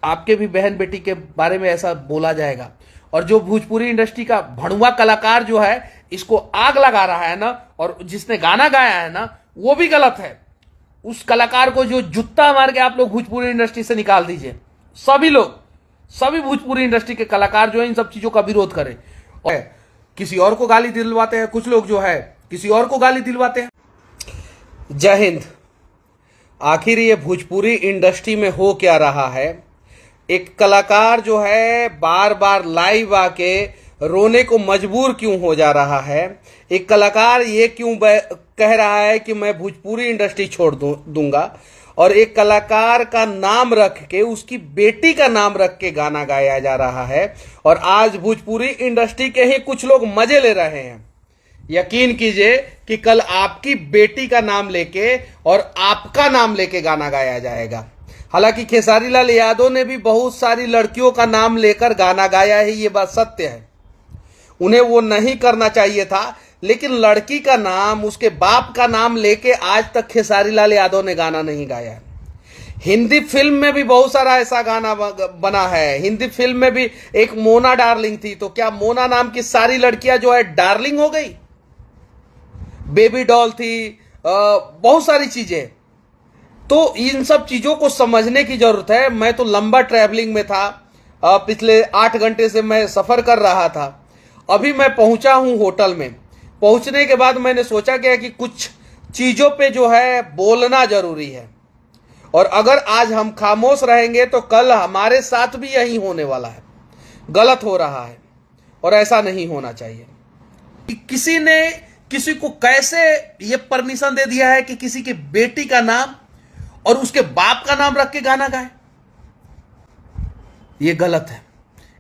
आपके भी बहन बेटी के बारे में ऐसा बोला जाएगा। और जो भोजपुरी इंडस्ट्री का भड़ुआ कलाकार जो है इसको आग लगा रहा है ना, और जिसने गाना गाया है ना वो भी गलत है। उस कलाकार को जो जूता मार के आप लोग भोजपुरी इंडस्ट्री से निकाल दीजिए। सभी लोग, सभी भोजपुरी इंडस्ट्री के कलाकार जो है इन सब चीजों का विरोध करें। और किसी और को गाली दिलवाते हैं, कुछ लोग जो है किसी और को गाली दिलवाते हैं। जय हिंद। आखिर ये भोजपुरी इंडस्ट्री में हो क्या रहा है? एक कलाकार जो है बार बार लाइव आके रोने को मजबूर क्यों हो जा रहा है? एक कलाकार ये क्यों कह रहा है कि मैं भोजपुरी इंडस्ट्री छोड़ दूंगा, और एक कलाकार का नाम रख के, उसकी बेटी का नाम रख के गाना गाया जा रहा है, और आज भोजपुरी इंडस्ट्री के ही कुछ लोग मजे ले रहे हैं। यकीन कीजिए कि कल आपकी बेटी का नाम लेके और आपका नाम लेके गाना गाया जाएगा। हालांकि खेसारी लाल यादव ने भी बहुत सारी लड़कियों का नाम लेकर गाना गाया है, ये बात सत्य है। उन्हें वो नहीं करना चाहिए था, लेकिन लड़की का नाम, उसके बाप का नाम लेके आज तक खेसारी लाल यादव ने गाना नहीं गाया है। हिंदी फिल्म में भी बहुत सारा ऐसा गाना बना है। हिंदी फिल्म में भी एक मोना डार्लिंग थी, तो क्या मोना नाम की सारी लड़कियां जो है डार्लिंग हो गई? बेबी डॉल थी, बहुत सारी चीजें। तो इन सब चीजों को समझने की जरूरत है। मैं तो लंबा ट्रैवलिंग में था, पिछले 8 घंटे से मैं सफर कर रहा था। अभी मैं पहुंचा हूं होटल में। पहुंचने के बाद मैंने सोचा क्या कि कुछ चीजों पे जो है बोलना जरूरी है, और अगर आज हम खामोश रहेंगे तो कल हमारे साथ भी यही होने वाला है। गलत हो रहा है और ऐसा नहीं होना चाहिए। किसी ने किसी को कैसे ये परमिशन दे दिया है कि किसी की बेटी का नाम और उसके बाप का नाम रख के गाना गाए? ये गलत है।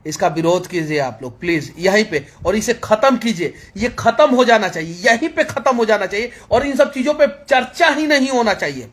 इसका विरोध कीजिए आप लोग प्लीज यहीं पे, और इसे खत्म कीजिए। ये खत्म हो जाना चाहिए, यहीं पे खत्म हो जाना चाहिए, और इन सब चीजों पे चर्चा ही नहीं होना चाहिए।